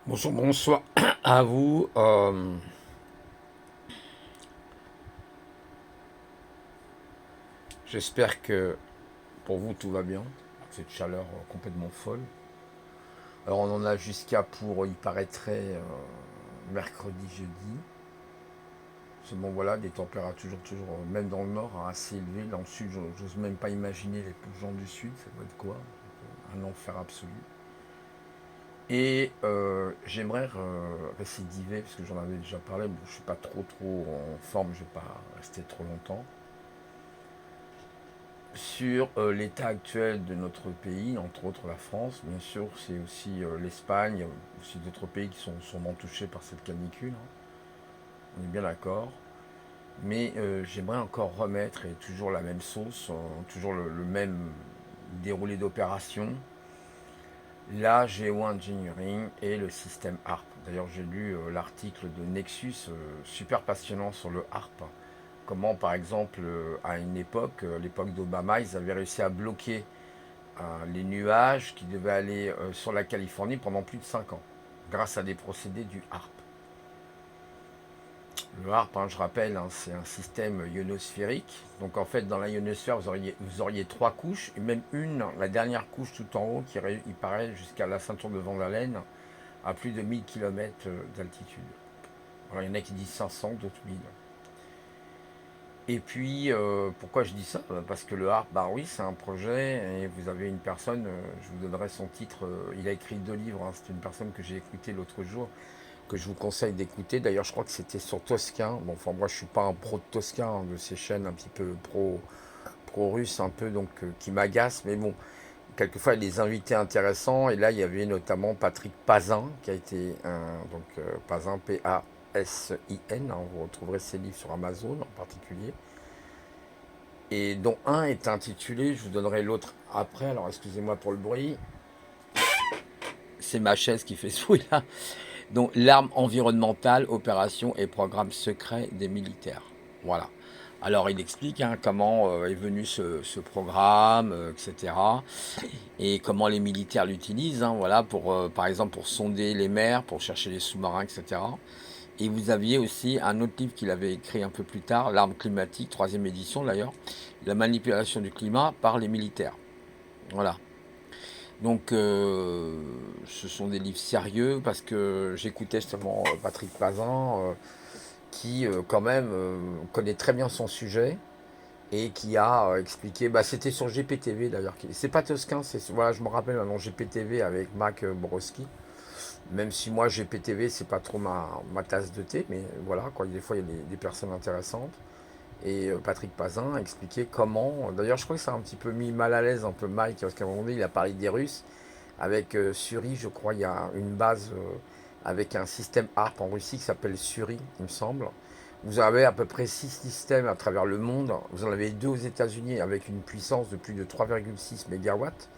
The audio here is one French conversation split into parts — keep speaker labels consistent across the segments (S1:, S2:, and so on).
S1: Bonjour, bonsoir à vous. J'espère que pour vous tout va bien. Cette chaleur complètement folle. Alors on en a jusqu'à pour, il paraîtrait, mercredi, jeudi. Seulement voilà, des températures toujours, même dans le nord, hein, assez élevées. Dans le sud, j'ose même pas imaginer les gens du sud, ça doit être quoi? Un enfer absolu. Et j'aimerais récidiver, parce que j'en avais déjà parlé, bon, je suis pas trop en forme, je vais pas rester trop longtemps sur l'état actuel de notre pays, entre autres la France. Bien sûr, c'est aussi l'Espagne, aussi d'autres pays qui sont sûrement touchés par cette canicule, hein. On est bien d'accord. Mais j'aimerais encore remettre, et toujours la même sauce, toujours le même déroulé d'opération, la Geoengineering et le système HARP. D'ailleurs, j'ai lu l'article de Nexus, super passionnant sur le HARP. Comment, par exemple, à une époque, l'époque d'Obama, ils avaient réussi à bloquer les nuages qui devaient aller sur la Californie pendant plus de 5 ans, grâce à des procédés du HARP. Le HARP, hein, je rappelle, hein, c'est un système ionosphérique. Donc en fait, dans la ionosphère, vous auriez trois couches, et même une, la dernière couche tout en haut, il paraît jusqu'à la ceinture de Van Allen, à plus de 1000 km d'altitude. Alors il y en a qui disent 500, d'autres 1000. Et puis, pourquoi je dis ça? Parce que le HARP, bah oui, c'est un projet, et vous avez une personne, je vous donnerai son titre, il a écrit 2 livres, hein, c'est une personne que j'ai écouté l'autre jour, que je vous conseille d'écouter. D'ailleurs, je crois que c'était sur Toscan. Bon, enfin, moi, je suis pas un pro de Toscan, hein, de ces chaînes un petit peu pro-russe, un peu, donc, qui m'agacent, mais bon, quelquefois, il y a des invités intéressants, et là, il y avait notamment Patrick Pazin, qui a été donc, Pazin, P-A-S-I-N, hein, vous retrouverez ses livres sur Amazon en particulier, et dont un est intitulé, je vous donnerai l'autre après, alors excusez-moi pour le bruit, c'est ma chaise qui fait ce bruit là, donc l'arme environnementale, opération et programme secret des militaires. Voilà. Alors il explique, hein, comment est venu ce programme, etc. Et comment les militaires l'utilisent, hein, voilà, pour, par exemple pour sonder les mers, pour chercher les sous-marins, etc. Et vous aviez aussi un autre livre qu'il avait écrit un peu plus tard, L'arme climatique, troisième édition d'ailleurs, la manipulation du climat par les militaires. Voilà. Donc, ce sont des livres sérieux parce que j'écoutais justement Patrick Pazin, qui, quand même, connaît très bien son sujet et qui a expliqué. Bah, c'était sur GPTV d'ailleurs. C'est pas Toscan, voilà, je me rappelle maintenant GPTV avec Mac Borowski. Même si moi GPTV, c'est pas trop ma tasse de thé, mais voilà, quoi, des fois il y a des personnes intéressantes. Et Patrick Pazin a expliqué comment. D'ailleurs, je crois que ça a un petit peu mis mal à l'aise un peu Mike, parce qu'à un moment donné, il a parlé des Russes. Avec Suri, je crois, il y a une base avec un système HARP en Russie qui s'appelle Suri, il me semble. Vous avez à peu près 6 systèmes à travers le monde. Vous en avez 2 aux États-Unis avec une puissance de plus de 3,6 mégawatts.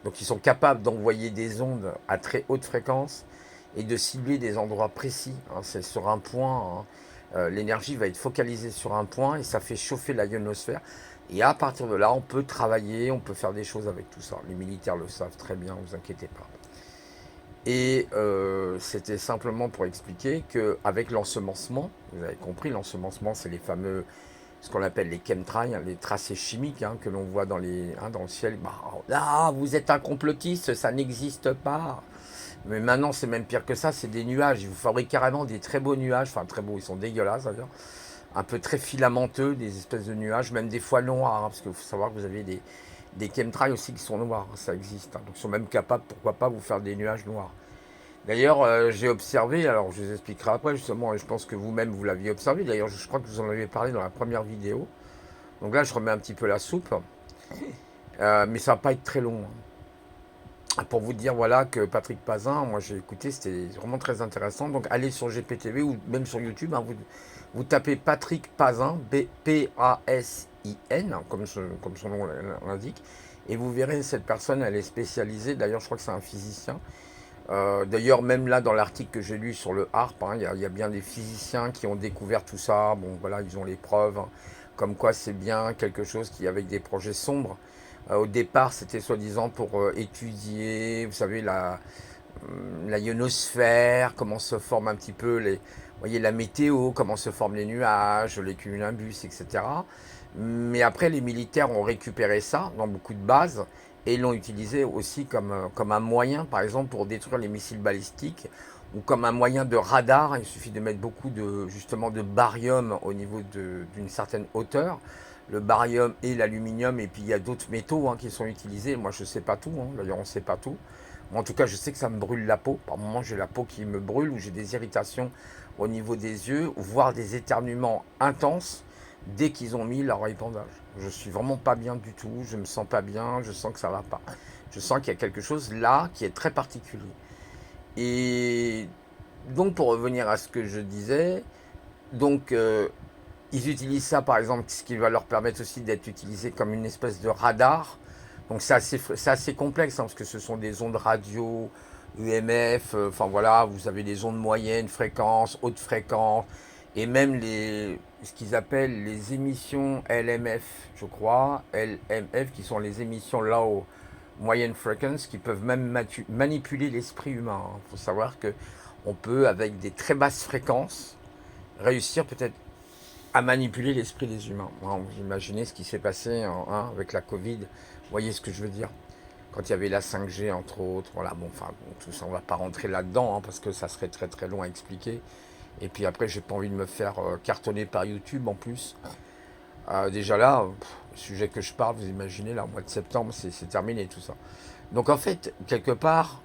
S1: Donc ils sont capables d'envoyer des ondes à très haute fréquence et de cibler des endroits précis, hein. C'est sur un point, hein. L'énergie va être focalisée sur un point et ça fait chauffer la ionosphère. Et à partir de là, on peut travailler, on peut faire des choses avec tout ça. Les militaires le savent très bien, ne vous inquiétez pas. Et c'était simplement pour expliquer qu'avec l'ensemencement, vous avez compris, l'ensemencement, c'est les fameux, ce qu'on appelle les chemtrails, hein, les tracés chimiques, hein, que l'on voit dans le ciel. Bah, là, vous êtes un complotiste, ça n'existe pas. Mais maintenant, c'est même pire que ça, c'est des nuages. Ils vous fabriquent carrément des très beaux nuages, enfin très beaux, ils sont dégueulasses d'ailleurs, un peu très filamenteux, des espèces de nuages, même des fois noirs, hein, parce qu'il faut savoir que vous avez des chemtrails aussi qui sont noirs, hein, ça existe, hein. Donc ils sont même capables, pourquoi pas, vous faire des nuages noirs. D'ailleurs, j'ai observé, alors je vous expliquerai après justement, et je pense que vous-même vous l'aviez observé, d'ailleurs je crois que vous en avez parlé dans la première vidéo. Donc là, je remets un petit peu la soupe, mais ça va pas être très long, hein. Pour vous dire, voilà, que Patrick Pazin, moi j'ai écouté, c'était vraiment très intéressant. Donc allez sur GPTV ou même sur YouTube, hein, vous tapez Patrick Pazin, P-A-S-I-N, hein, comme son nom l'indique, et vous verrez, cette personne, elle est spécialisée, d'ailleurs je crois que c'est un physicien. D'ailleurs, même là, dans l'article que j'ai lu sur le HARP, hein, il y a bien des physiciens qui ont découvert tout ça. Bon, voilà, ils ont les preuves, hein, comme quoi c'est bien quelque chose qui, avec des projets sombres. Au départ, c'était soi-disant pour étudier, vous savez, la ionosphère, comment se forment un petit peu les, vous voyez, la météo, comment se forment les nuages, les cumulonimbus, etc. Mais après, les militaires ont récupéré ça dans beaucoup de bases et l'ont utilisé aussi comme un moyen, par exemple, pour détruire les missiles balistiques ou comme un moyen de radar. Il suffit de mettre beaucoup de, justement, de barium au niveau d'une certaine hauteur. Le barium et l'aluminium, et puis il y a d'autres métaux qui sont utilisés. Moi, je ne sais pas tout, d'ailleurs, on ne sait pas tout. Moi, en tout cas, je sais que ça me brûle la peau. Par moments, j'ai la peau qui me brûle ou j'ai des irritations au niveau des yeux, voire des éternuements intenses dès qu'ils ont mis leur épandage. Je suis vraiment pas bien du tout, je me sens pas bien, je sens que ça va pas. Je sens qu'il y a quelque chose là qui est très particulier. Et donc, pour revenir à ce que je disais, donc ils utilisent ça par exemple, ce qui va leur permettre aussi d'être utilisés comme une espèce de radar. Donc c'est assez complexe parce que ce sont des ondes radio, UMF, enfin voilà, vous avez des ondes moyennes, fréquences, hautes fréquences, et même ce qu'ils appellent les émissions LMF, je crois, LMF, qui sont les émissions low moyenne fréquence, qui peuvent même manipuler l'esprit humain. Il faut savoir que on peut, avec des très basses fréquences, réussir peut-être à manipuler l'esprit des humains. Vous imaginez ce qui s'est passé avec la Covid, vous voyez ce que je veux dire. Quand il y avait la 5G, entre autres, voilà, bon, enfin, bon, tout ça, on va pas rentrer là-dedans, parce que ça serait très très long à expliquer. Et puis après, j'ai pas envie de me faire cartonner par YouTube en plus. Déjà là, le sujet que je parle, vous imaginez, là, au mois de septembre, c'est terminé tout ça. Donc en fait, quelque part,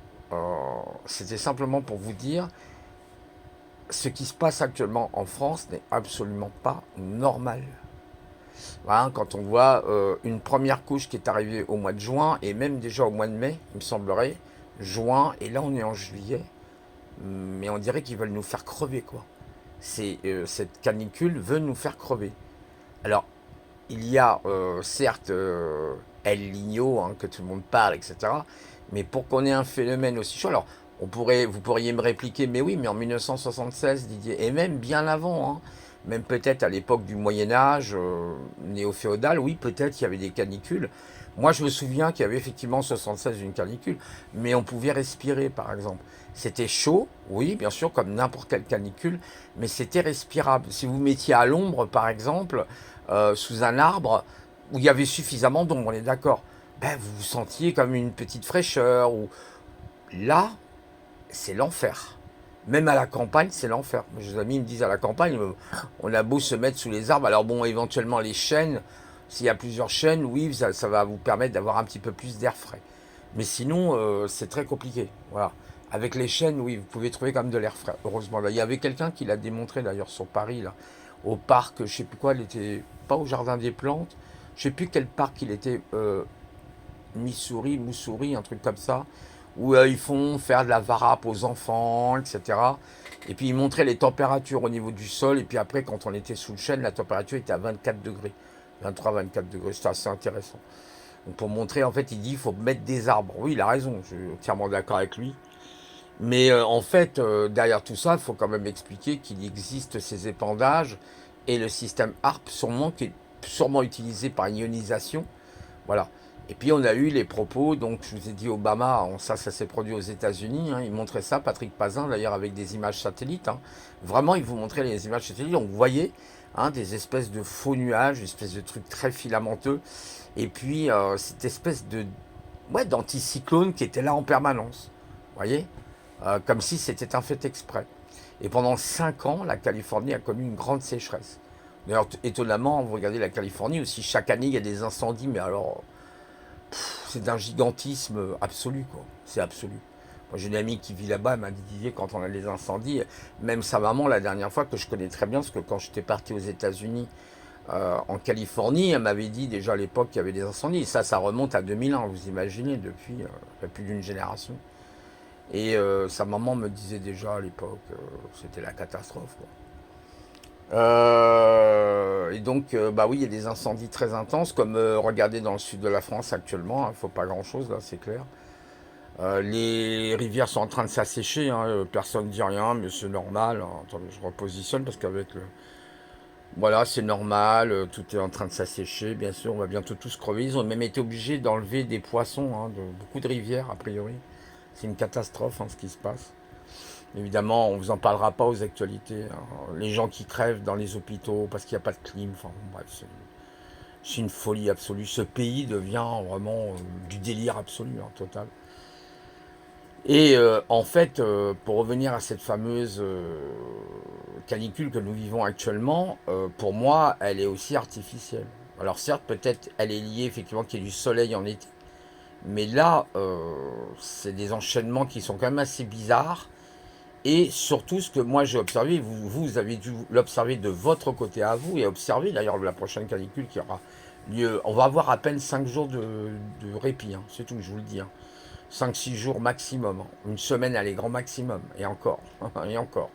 S1: c'était simplement pour vous dire, ce qui se passe actuellement en France n'est absolument pas normal. Voilà, quand on voit une première couche qui est arrivée au mois de juin, et même déjà au mois de mai, il me semblerait, juin, et là on est en juillet, mais on dirait qu'ils veulent nous faire crever, quoi. Cette canicule veut nous faire crever. Alors, il y a certes El Niño, que tout le monde parle, etc. Mais pour qu'on ait un phénomène aussi chaud, alors vous pourriez me répliquer, mais oui, mais en 1976, Didier, et même bien avant, même peut-être à l'époque du Moyen Âge, néo-féodal, oui, peut-être il y avait des canicules. Moi, je me souviens qu'il y avait effectivement en 76 une canicule, mais on pouvait respirer, par exemple. C'était chaud, oui, bien sûr, comme n'importe quelle canicule, mais c'était respirable. Si vous mettiez à l'ombre, par exemple, sous un arbre où il y avait suffisamment d'ombre, on est d'accord, ben, vous vous sentiez comme une petite fraîcheur. Là, c'est l'enfer. Même à la campagne, c'est l'enfer. Mes amis me disent à la campagne, on a beau se mettre sous les arbres. Alors bon, éventuellement les chênes, s'il y a plusieurs chênes, oui, ça va vous permettre d'avoir un petit peu plus d'air frais. Mais sinon, c'est très compliqué. Voilà. Avec les chênes, oui, vous pouvez trouver quand même de l'air frais. Heureusement, là, il y avait quelqu'un qui l'a démontré d'ailleurs sur Paris, là, au parc, je sais plus quoi, il était pas au jardin des plantes, je sais plus quel parc il était, Moussouri, un truc comme ça, où ils font faire de la varap aux enfants, etc. Et puis ils montraient les températures au niveau du sol, et puis après, quand on était sous le chêne, la température était à 24 degrés, 23-24 degrés, c'était assez intéressant. Donc pour montrer, en fait, il dit il faut mettre des arbres. Oui, il a raison, je suis entièrement d'accord avec lui. Mais en fait, derrière tout ça, il faut quand même expliquer qu'il existe ces épandages et le système HARP, sûrement, qui est sûrement utilisé par ionisation. Voilà. Et puis on a eu les propos, donc je vous ai dit Obama, ça s'est produit aux États-Unis, il montrait ça, Patrick Pazin d'ailleurs avec des images satellites. Vraiment, il vous montrait les images satellites, donc vous voyez des espèces de faux nuages, une espèce de trucs très filamenteux, et puis cette espèce de d'anticyclone qui était là en permanence. Vous voyez, comme si c'était un fait exprès. Et pendant 5 ans, la Californie a connu une grande sécheresse. D'ailleurs, étonnamment, vous regardez la Californie aussi, chaque année il y a des incendies, mais alors c'est d'un gigantisme absolu, quoi. C'est absolu. Moi, j'ai une amie qui vit là-bas, elle m'a dit Didier, quand on a les incendies, même sa maman, la dernière fois, que je connais très bien, parce que quand j'étais parti aux États-Unis, en Californie, elle m'avait dit déjà à l'époque qu'il y avait des incendies. Et ça remonte à 2001, vous imaginez, depuis plus d'une génération. Et sa maman me disait déjà à l'époque, c'était la catastrophe, quoi. Et donc, bah oui, il y a des incendies très intenses, comme regardez dans le sud de la France actuellement. Il ne faut pas grand-chose là, c'est clair. Les rivières sont en train de s'assécher. Personne ne dit rien, mais c'est normal. Attendez, je repositionne parce qu'avec le... Voilà, c'est normal. Tout est en train de s'assécher. Bien sûr, on va bientôt tous crever. Ils ont même été obligés d'enlever des poissons de beaucoup de rivières, a priori. C'est une catastrophe, hein, ce qui se passe. Évidemment, on ne vous en parlera pas aux actualités, hein. Les gens qui crèvent dans les hôpitaux parce qu'il n'y a pas de clim. Enfin, bon, bref, c'est une folie absolue. Ce pays devient vraiment du délire absolu, hein, total. Et en fait, pour revenir à cette fameuse canicule que nous vivons actuellement, pour moi, elle est aussi artificielle. Alors certes, peut-être elle est liée effectivement qu'il y ait du soleil en été, mais là, c'est des enchaînements qui sont quand même assez bizarres. Et surtout, ce que moi j'ai observé, vous avez dû l'observer de votre côté à vous, et observer d'ailleurs la prochaine canicule qui aura lieu. On va avoir à peine 5 jours de répit, hein, c'est tout, je vous le dis, hein. 5-6 jours maximum, hein. Une semaine, allez, grand maximum, et encore, et encore.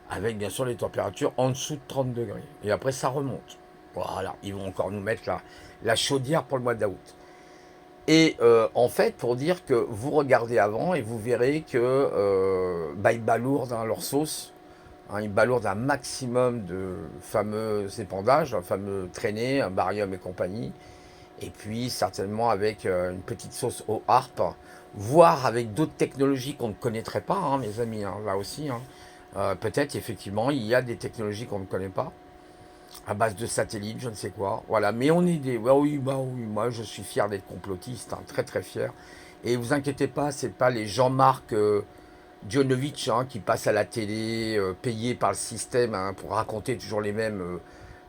S1: Avec bien sûr les températures en dessous de 30 degrés. Et après, ça remonte. Voilà, ils vont encore nous mettre la chaudière pour le mois d'août. Et en fait, pour dire que vous regardez avant et vous verrez que bah, ils balourdent, hein, leur sauce. Hein, ils balourdent un maximum de fameux épandages, un fameux traînées, un barium et compagnie. Et puis certainement avec une petite sauce au harpe, voire avec d'autres technologies qu'on ne connaîtrait pas, hein, mes amis, hein, là aussi, hein. Peut-être effectivement il y a des technologies qu'on ne connaît pas, à base de satellites, je ne sais quoi. Voilà, mais on est des... bah oui, moi je suis fier d'être complotiste, hein, très très fier. Et vous inquiétez pas, c'est pas les Jean-Marc Djonovic, hein, qui passent à la télé, payés par le système, hein, pour raconter toujours les mêmes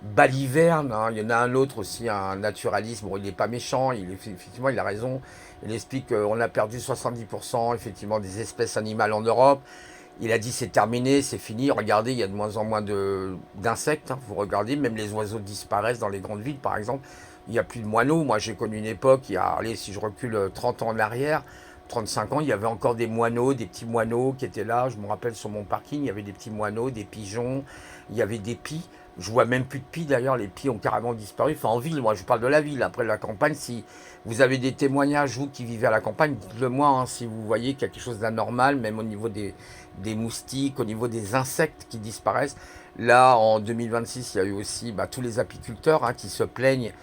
S1: balivernes, hein. Il y en a un autre aussi, un naturaliste. Bon, il n'est pas méchant, effectivement, il a raison. Il explique qu'on a perdu 70% effectivement des espèces animales en Europe. Il a dit c'est terminé, c'est fini. Regardez, il y a de moins en moins d'insectes, hein. Vous regardez, même les oiseaux disparaissent dans les grandes villes, par exemple. Il n'y a plus de moineaux. Moi, j'ai connu une époque, allez, si je recule 30 ans en arrière, 35 ans, il y avait encore des moineaux, des petits moineaux qui étaient là. Je me rappelle sur mon parking, il y avait des petits moineaux, des pigeons, il y avait des pies. Je vois même plus de pies d'ailleurs, les pies ont carrément disparu. Enfin, en ville, moi je parle de la ville. Après la campagne, si vous avez des témoignages, vous qui vivez à la campagne, dites-le moi, hein, si vous voyez quelque chose d'anormal, même au niveau des moustiques, au niveau des insectes qui disparaissent. Là, en 2026, il y a eu aussi bah, tous les apiculteurs, hein, qui se plaignent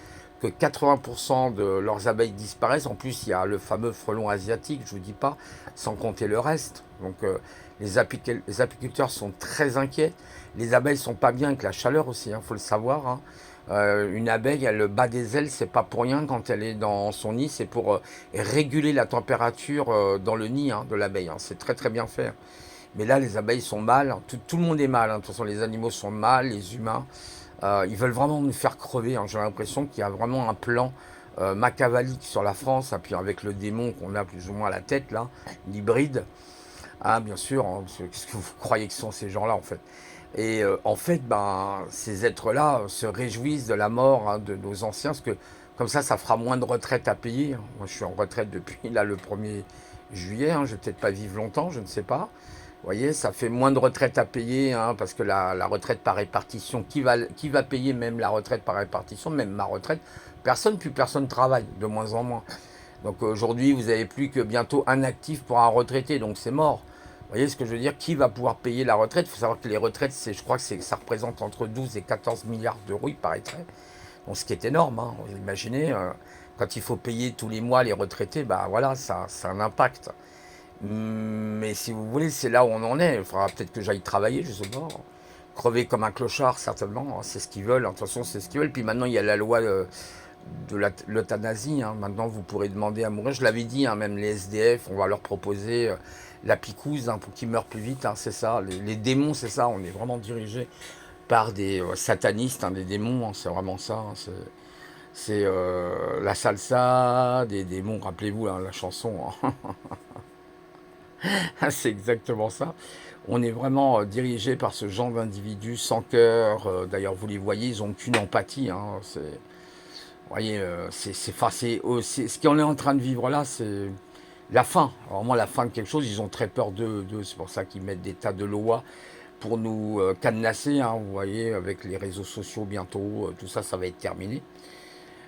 S1: que 80% de leurs abeilles disparaissent. En plus, il y a le fameux frelon asiatique, je ne vous dis pas, sans compter le reste. Donc, les apiculteurs sont très inquiets. Les abeilles sont pas bien avec la chaleur aussi, hein, faut le savoir, hein. Une abeille, elle bat des ailes, c'est pas pour rien quand elle est dans son nid, c'est pour réguler la température dans le nid, hein, de l'abeille, hein. C'est très très bien fait. Mais là, les abeilles sont mal, hein. Tout le monde est mal, hein. De toute façon, les animaux sont mal, les humains. Ils veulent vraiment nous faire crever, hein. J'ai l'impression qu'il y a vraiment un plan machiavélique sur la France, hein, puis avec le démon qu'on a plus ou moins à la tête, là, l'hybride. Ah, bien sûr, hein, qu'est-ce que vous croyez que sont ces gens-là, en fait? Et en fait, ben, ces êtres-là se réjouissent de la mort, hein, de nos anciens, parce que comme ça fera moins de retraite à payer, hein. Moi, je suis en retraite depuis là, le 1er juillet, hein. Je vais peut-être pas vivre longtemps, je ne sais pas. Vous voyez, ça fait moins de retraite à payer, hein, parce que la retraite par répartition, qui va payer même la retraite par répartition, même ma retraite? Personne, plus personne travaille, de moins en moins. Donc aujourd'hui, vous avez plus que bientôt un actif pour un retraité, donc c'est mort. Vous voyez ce que je veux dire? Qui va pouvoir payer la retraite? Il faut savoir que les retraites, je crois que ça représente entre 12 et 14 milliards d'euros, il paraîtrait. Donc, ce qui est énorme, hein. Vous imaginez, quand il faut payer tous les mois les retraités, bah voilà, ça a un impact. Mais si vous voulez, c'est là où on en est. Il faudra peut-être que j'aille travailler, je sais pas. Crever comme un clochard, certainement, hein. C'est ce qu'ils veulent. De toute façon, c'est ce qu'ils veulent. Puis maintenant, il y a la loi de l'euthanasie, hein. Maintenant, vous pourrez demander à mourir. Je l'avais dit, hein, même les SDF, on va leur proposer la picouse, hein, pour qu'ils meurent plus vite, hein, c'est ça. Les démons, c'est ça. On est vraiment dirigé par des satanistes, hein, des démons, hein, c'est vraiment ça, hein. C'est la salsa, des démons, rappelez-vous, hein, la chanson, hein. C'est exactement ça. On est vraiment dirigé par ce genre d'individus sans cœur. D'ailleurs, vous les voyez, ils n'ont qu'une empathie, hein. Vous voyez, ce qu'on est en train de vivre là, c'est la fin. Vraiment la fin de quelque chose. Ils ont très peur d'eux. C'est pour ça qu'ils mettent des tas de lois pour nous cadenasser, hein. Vous voyez, avec les réseaux sociaux bientôt, tout ça, ça va être terminé.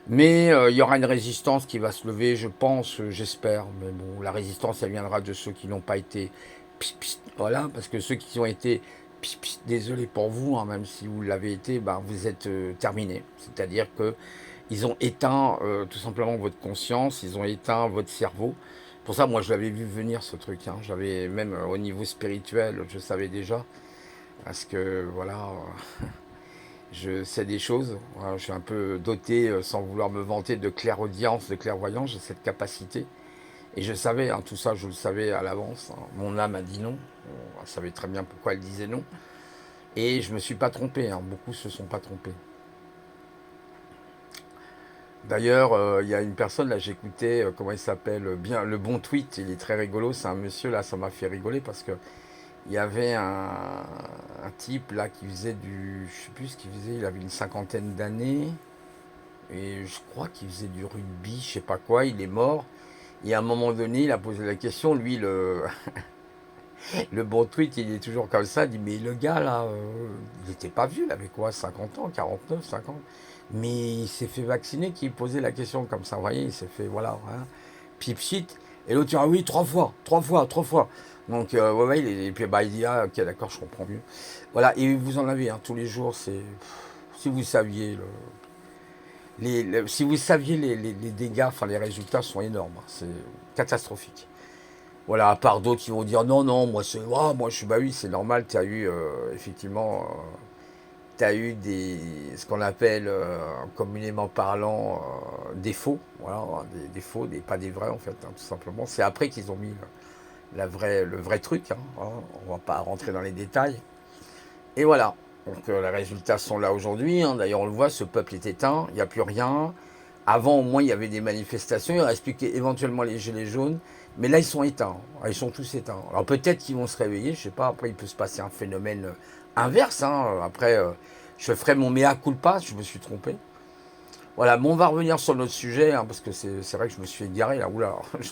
S1: Mais il y aura une résistance qui va se lever, je pense, j'espère. Mais bon, la résistance, elle viendra de ceux qui n'ont pas été... Psst, psst, voilà, parce que ceux qui ont été... Psst, psst, désolé pour vous, hein, même si vous l'avez été, ben, vous êtes terminés. C'est-à-dire que ils ont éteint tout simplement votre conscience, ils ont éteint votre cerveau. Pour ça, moi, je l'avais vu venir, ce truc, hein. J'avais même au niveau spirituel, je savais déjà. Parce que, voilà, je sais des choses. Voilà, je suis un peu doté, sans vouloir me vanter, de clairaudience, de clairvoyance. J'ai cette capacité. Et je savais, hein, tout ça, je le savais à l'avance, hein. Mon âme a dit non. Elle savait très bien pourquoi elle disait non. Et je ne me suis pas trompé, hein. Beaucoup se sont pas trompés. D'ailleurs, il y a une personne, là, j'écoutais, comment il s'appelle, bien, le bon tweet, il est très rigolo, c'est un monsieur, là, ça m'a fait rigoler parce que il y avait un type, là, qui faisait je sais plus ce qu'il faisait, il avait une cinquantaine d'années, et je crois qu'il faisait du rugby, je sais pas quoi, il est mort, et à un moment donné, il a posé la question, lui, le bon tweet, il est toujours comme ça, il dit, mais le gars, là, il n'était pas vieux, il avait quoi, 50 ans, 49, 50. Mais il s'est fait vacciner, qui posait la question comme ça, vous voyez, il s'est fait, voilà, hein, pip shit. Et l'autre dit, ah oui, 3 fois, 3 fois, 3 fois. Donc, ouais, ouais, et puis bah, il dit, ah, ok, d'accord, je comprends mieux. Voilà, et vous en avez, hein, tous les jours, si vous saviez, si vous saviez les dégâts, enfin, les résultats sont énormes, hein, c'est catastrophique. Voilà, à part d'autres qui vont dire, non, non, moi, moi, je suis, bah oui, c'est normal, tu as eu, effectivement, tu as eu ce qu'on appelle, communément parlant, des faux, voilà, hein, des faux, pas des vrais en fait, hein, tout simplement. C'est après qu'ils ont mis le vrai truc, hein, hein, on va pas rentrer dans les détails. Et voilà, donc les résultats sont là aujourd'hui, hein. D'ailleurs on le voit, ce peuple est éteint, il n'y a plus rien. Avant au moins il y avait des manifestations, il reste plus qu'éventuellement les gilets jaunes, mais là ils sont éteints, hein. Ils sont tous éteints. Alors peut-être qu'ils vont se réveiller, je sais pas, après il peut se passer un phénomène inverse, hein. Après je ferai mon mea culpa, je me suis trompé. Voilà, mais on va revenir sur notre sujet, hein, parce que c'est vrai que je me suis égaré là, oula, je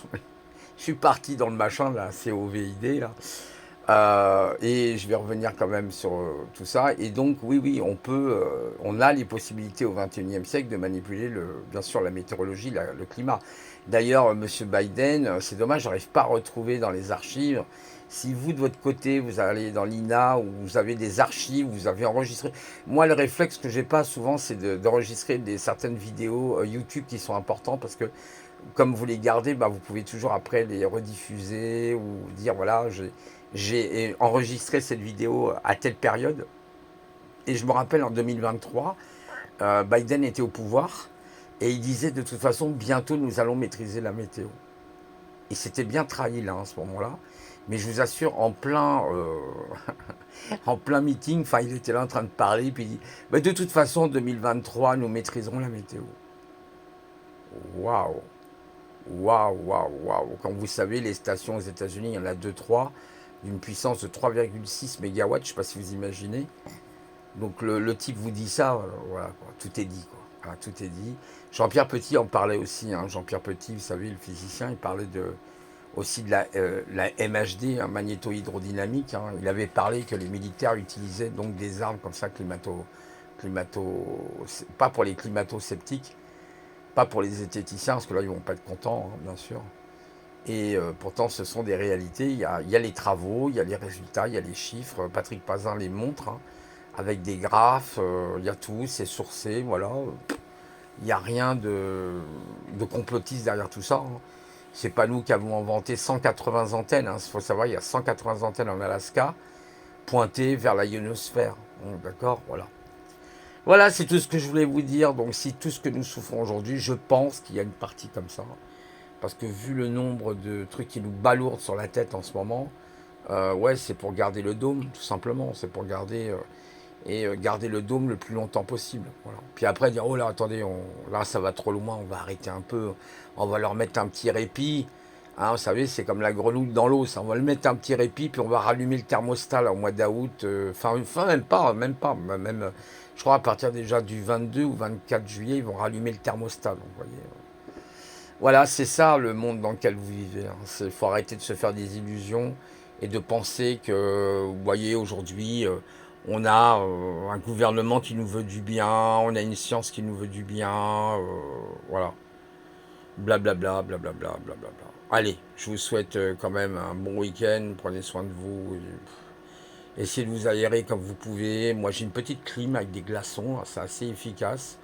S1: suis parti dans le machin là, COVID là. Et je vais revenir quand même sur tout ça. Et donc, oui, oui, on a les possibilités au XXIe siècle de manipuler, bien sûr, la météorologie, le climat. D'ailleurs, Monsieur Biden, c'est dommage, j'arrive pas à retrouver dans les archives. Si vous, de votre côté, vous allez dans l'INA ou vous avez des archives, vous avez enregistré. Moi, le réflexe que j'ai pas souvent, c'est d'enregistrer certaines vidéos YouTube qui sont importantes parce que comme vous les gardez, bah, vous pouvez toujours après les rediffuser ou dire voilà, j'ai enregistré cette vidéo à telle période. Et je me rappelle en 2023, Biden était au pouvoir et il disait de toute façon bientôt nous allons maîtriser la météo. Et c'était bien trahi là à ce moment-là. Mais je vous assure, en plein meeting, enfin il était là en train de parler, puis il dit bah, de toute façon en 2023 nous maîtriserons la météo. Waouh! Waouh, waouh, waouh. Comme vous savez, les stations aux États-Unis, il y en a 2-3, d'une puissance de 3,6 mégawatts, je ne sais pas si vous imaginez. Donc le type vous dit ça, voilà, quoi, tout est dit, quoi. Voilà, tout est dit. Jean-Pierre Petit en parlait aussi, hein. Jean-Pierre Petit, vous savez, le physicien, il parlait aussi de la MHD, hein, magnéto-hydrodynamique, hein. Il avait parlé que les militaires utilisaient donc des armes comme ça, pas pour les climato-sceptiques, pas pour les zététiciens, parce que là, ils vont pas être contents, hein, bien sûr. Et pourtant, ce sont des réalités. Il y a les travaux, il y a les résultats, il y a les chiffres. Patrick Pazin les montre, hein, avec des graphes, il y a tout, c'est sourcé, voilà. Il n'y a rien de complotiste derrière tout ça, hein. C'est pas nous qui avons inventé 180 antennes, hein. Il faut savoir, il y a 180 antennes en Alaska, pointées vers la ionosphère. D'accord, voilà. Voilà, c'est tout ce que je voulais vous dire. Donc, si tout ce que nous souffrons aujourd'hui, je pense qu'il y a une partie comme ça. Parce que vu le nombre de trucs qui nous balourdent sur la tête en ce moment, ouais, c'est pour garder le dôme, tout simplement. C'est pour garder le dôme le plus longtemps possible. Voilà. Puis après, dire, oh là, attendez, là, ça va trop loin, on va arrêter un peu, on va leur mettre un petit répit. Hein, vous savez, c'est comme la grenouille dans l'eau, ça. On va le mettre un petit répit, puis on va rallumer le thermostat là, au mois d'août. Enfin, même pas. Même, je crois à partir déjà du 22 ou 24 juillet, ils vont rallumer le thermostat. Donc, vous voyez. Voilà, c'est ça le monde dans lequel vous vivez, hein. Il faut arrêter de se faire des illusions et de penser que, vous voyez, aujourd'hui, on a un gouvernement qui nous veut du bien, on a une science qui nous veut du bien, voilà. Blablabla, blablabla, blablabla. Allez, je vous souhaite quand même un bon week-end, prenez soin de vous. Essayez de vous aérer comme vous pouvez. Moi, j'ai une petite clim avec des glaçons, c'est assez efficace.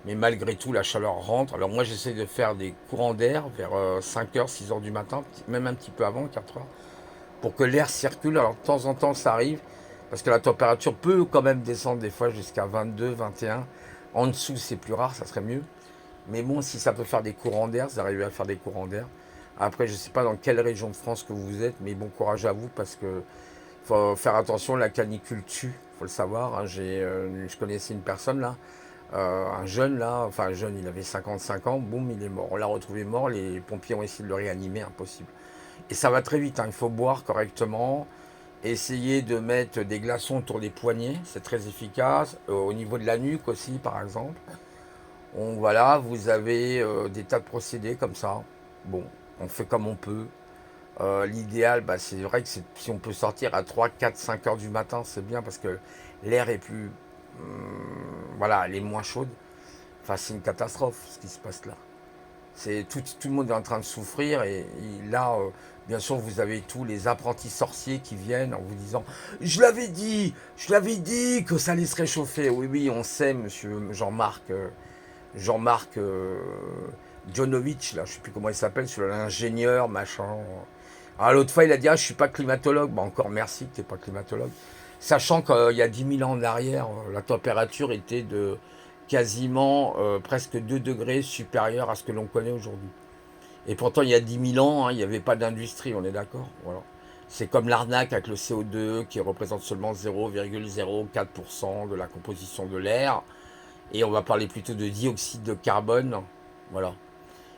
S1: Mais malgré tout, la chaleur rentre. Alors moi, j'essaie de faire des courants d'air vers 5h, 6h du matin, même un petit peu avant, 4h, pour que l'air circule. Alors de temps en temps, ça arrive, parce que la température peut quand même descendre des fois jusqu'à 22, 21. En dessous, c'est plus rare, ça serait mieux. Mais bon, si ça peut faire des courants d'air, vous arrivez à faire des courants d'air. Après, je ne sais pas dans quelle région de France que vous êtes, mais bon courage à vous, parce que faut faire attention, la canicule tue, faut le savoir. Hein. Je connaissais une personne là, un jeune là, enfin un jeune, il avait 55 ans, boum, il est mort. On l'a retrouvé mort, les pompiers ont essayé de le réanimer, impossible. Et ça va très vite, hein. Il faut boire correctement, essayer de mettre des glaçons autour des poignets, c'est très efficace. Au niveau de la nuque aussi, par exemple. Donc voilà, vous avez des tas de procédés comme ça. Bon, on fait comme on peut. L'idéal, bah, c'est vrai que si on peut sortir à 3, 4, 5 heures du matin, c'est bien parce que l'air est plus. Voilà, elle est moins chaude. Enfin, c'est une catastrophe ce qui se passe là. Tout le monde est en train de souffrir et là, bien sûr, vous avez tous les apprentis sorciers qui viennent en vous disant je l'avais dit que ça allait se réchauffer. Oui, oui, on sait, monsieur Jean-Marc. Jean-Marc Djonovic, là, je sais plus comment il s'appelle, sur l'ingénieur, machin. Alors l'autre fois, il a dit, ah, je suis pas climatologue. Bah, encore merci que tu n'es pas climatologue. Sachant qu'il y a 10 000 ans en arrière, la température était de quasiment presque 2 degrés supérieure à ce que l'on connaît aujourd'hui. Et pourtant, il y a 10 000 ans, hein, il n'y avait pas d'industrie, on est d'accord. Voilà. C'est comme l'arnaque avec le CO2 qui représente seulement 0,04% de la composition de l'air. Et on va parler plutôt de dioxyde de carbone. Voilà.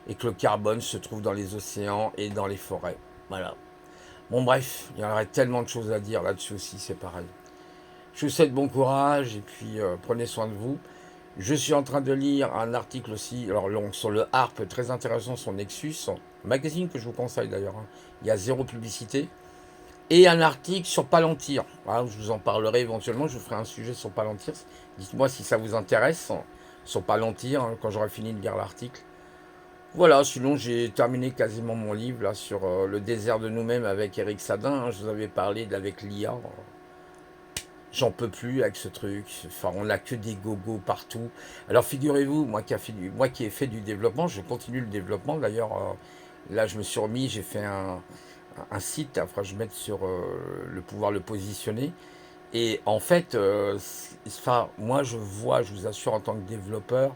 S1: Et que le carbone se trouve dans les océans et dans les forêts. Voilà. Bon, bref, il y aurait tellement de choses à dire là-dessus aussi, c'est pareil. Je vous souhaite bon courage et puis prenez soin de vous. Je suis en train de lire un article aussi, alors sur le Harp, très intéressant, sur Nexus, magazine que je vous conseille d'ailleurs. Hein. Il y a zéro publicité. Et un article sur Palantir. Voilà, je vous en parlerai éventuellement, je vous ferai un sujet sur Palantir. Dites-moi si ça vous intéresse, sur Palantir, hein, quand j'aurai fini de lire l'article. Voilà, sinon j'ai terminé quasiment mon livre là sur le désert de nous-mêmes avec Eric Sadin. Hein, je vous avais parlé d'avec l'IA. J'en peux plus avec ce truc. Enfin, on n'a que des gogos partout. Alors figurez-vous, moi qui ai fait du développement, je continue le développement. D'ailleurs, là je me suis remis, j'ai fait un site, après je vais mettre sur pouvoir le positionner. Et en fait, enfin, moi je vois, je vous assure en tant que développeur,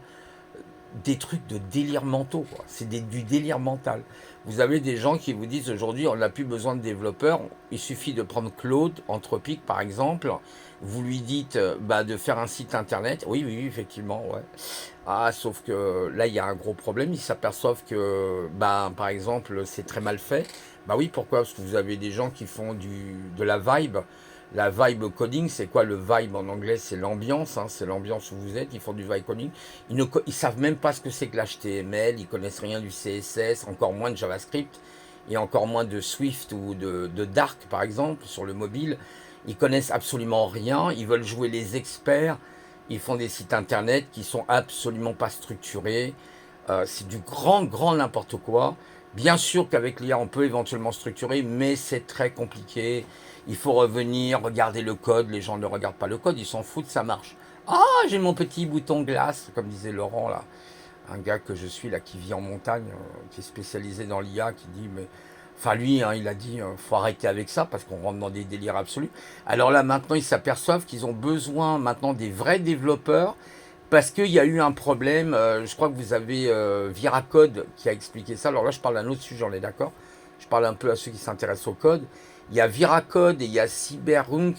S1: des trucs de délire mentaux, quoi. C'est du délire mental. Vous avez des gens qui vous disent aujourd'hui on n'a plus besoin de développeurs, il suffit de prendre Claude, Anthropic par exemple, vous lui dites bah, de faire un site internet, oui, oui, effectivement, ouais. Ah, sauf que là il y a un gros problème, ils s'aperçoivent que, bah, par exemple, c'est très mal fait. Bah oui, pourquoi? Parce que vous avez des gens qui font de la vibe. La vibe coding, c'est quoi le vibe en anglais? C'est l'ambiance, hein, c'est l'ambiance où vous êtes, ils font du vibe coding. Ils savent même pas ce que c'est que l'HTML, ils connaissent rien du CSS, encore moins de JavaScript, et encore moins de Swift ou de Dart, par exemple, sur le mobile. Ils connaissent absolument rien, ils veulent jouer les experts, ils font des sites internet qui sont absolument pas structurés. C'est du grand n'importe quoi. Bien sûr qu'avec l'IA, on peut éventuellement structurer, mais c'est très compliqué. Il faut revenir, regarder le code. Les gens ne regardent pas le code, ils s'en foutent, ça marche. Ah, j'ai mon petit bouton glace, comme disait Laurent, là. Un gars que je suis, là, qui vit en montagne, qui est spécialisé dans l'IA, qui dit, mais... Enfin, lui, hein, il a dit, faut arrêter avec ça, parce qu'on rentre dans des délires absolus. Alors là, maintenant, ils s'aperçoivent qu'ils ont besoin, maintenant, des vrais développeurs, parce qu'il y a eu un problème. Je crois que vous avez Viracode qui a expliqué ça. Alors là, je parle d'un autre sujet, on est d'accord. Je parle un peu à ceux qui s'intéressent au code. Il y a Viracode et il y a Cyberhunk,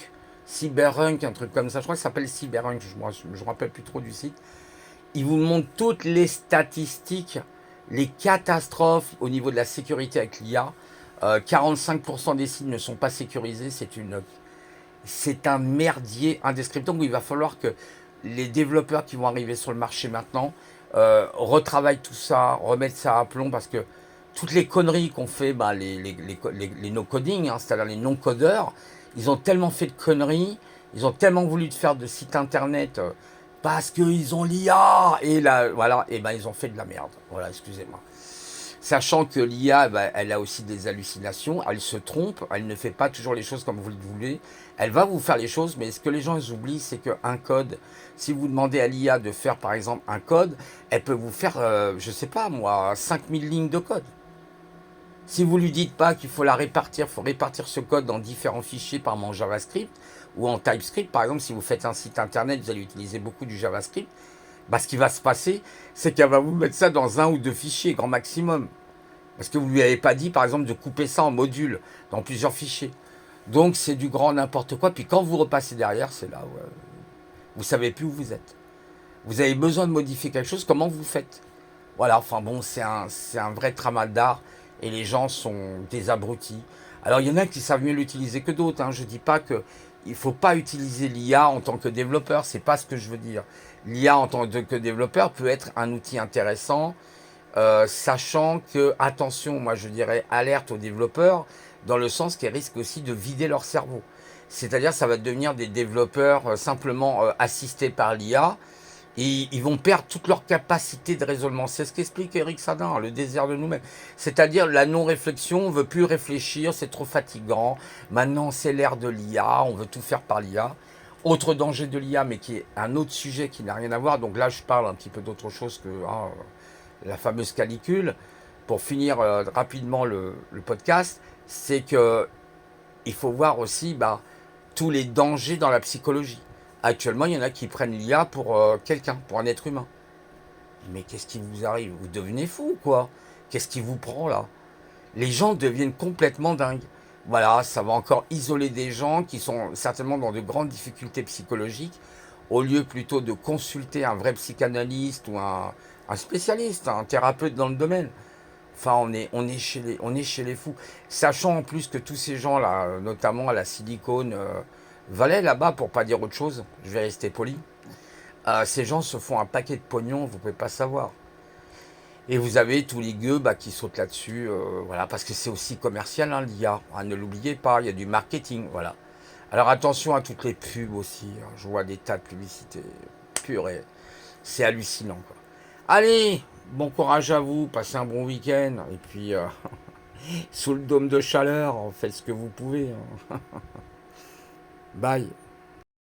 S1: un truc comme ça. Je crois que ça s'appelle Cyberhunk, je ne me rappelle plus trop du site. Ils vous montrent toutes les statistiques, les catastrophes au niveau de la sécurité avec l'IA. 45% des sites ne sont pas sécurisés. C'est un merdier indescriptible où il va falloir que les développeurs qui vont arriver sur le marché maintenant retravaillent tout ça, remettent ça à plomb, parce que toutes les conneries qu'ont fait bah, les no-coding, hein, c'est-à-dire les non-codeurs, ils ont tellement fait de conneries, ils ont tellement voulu faire de sites internet parce qu'ils ont l'IA, et là, voilà, et ben ils ont fait de la merde. Voilà, excusez-moi. Sachant que l'IA, bah, elle a aussi des hallucinations, elle se trompe, elle ne fait pas toujours les choses comme vous le voulez. Elle va vous faire les choses, mais ce que les gens ils oublient, c'est qu'un code, si vous demandez à l'IA de faire par exemple un code, elle peut vous faire, je sais pas moi, 5000 lignes de code. Si vous lui dites pas qu'il faut la répartir, il faut répartir ce code dans différents fichiers, par exemple en JavaScript ou en TypeScript, par exemple, si vous faites un site internet, vous allez utiliser beaucoup du JavaScript, bah, ce qui va se passer, c'est qu'elle va vous mettre ça dans un ou deux fichiers, grand maximum. Parce que vous lui avez pas dit, par exemple, de couper ça en modules, dans plusieurs fichiers. Donc, c'est du grand n'importe quoi. Puis quand vous repassez derrière, c'est là où vous savez plus où vous êtes. Vous avez besoin de modifier quelque chose, comment vous faites? Voilà, enfin bon, c'est un vrai tramadar et les gens sont des abrutis. Alors, il y en a qui savent mieux l'utiliser que d'autres. Hein. Je dis pas que il faut pas utiliser l'IA en tant que développeur, c'est pas ce que je veux dire. L'IA en tant que développeur peut être un outil intéressant, sachant que, attention, moi je dirais alerte aux développeurs, dans le sens qu'ils risquent aussi de vider leur cerveau. C'est-à-dire ça va devenir des développeurs simplement assistés par l'IA, et ils vont perdre toute leur capacité de raisonnement. C'est ce qu'explique Eric Sadin, le désert de nous-mêmes. C'est-à-dire la non-réflexion, on ne veut plus réfléchir, c'est trop fatigant. Maintenant, c'est l'ère de l'IA, on veut tout faire par l'IA. Autre danger de l'IA, mais qui est un autre sujet qui n'a rien à voir. Donc là, je parle un petit peu d'autre chose que la fameuse calicule. Pour finir rapidement le podcast, c'est que il faut voir aussi tous les dangers dans la psychologie. Actuellement, il y en a qui prennent l'IA pour quelqu'un, pour un être humain. Mais qu'est-ce qui vous arrive? Vous devenez fou, quoi. Qu'est-ce qui vous prend là? Les gens deviennent complètement dingues. Voilà, ça va encore isoler des gens qui sont certainement dans de grandes difficultés psychologiques, au lieu plutôt de consulter un vrai psychanalyste ou un spécialiste, un thérapeute dans le domaine. Enfin, on est chez les fous. Sachant en plus que tous ces gens-là, notamment à la Silicon Valley, là-bas, pour pas dire autre chose, je vais rester poli, ces gens se font un paquet de pognon, vous pouvez pas savoir. Et vous avez tous les gueux qui sautent là-dessus, voilà, parce que c'est aussi commercial, hein, l'IA. Ah, ne l'oubliez pas, il y a du marketing, voilà. Alors attention à toutes les pubs aussi, hein. Je vois des tas de publicités. Purée, c'est hallucinant, quoi. Allez, bon courage à vous, passez un bon week-end. Et puis, sous le dôme de chaleur, faites ce que vous pouvez. Hein. Bye.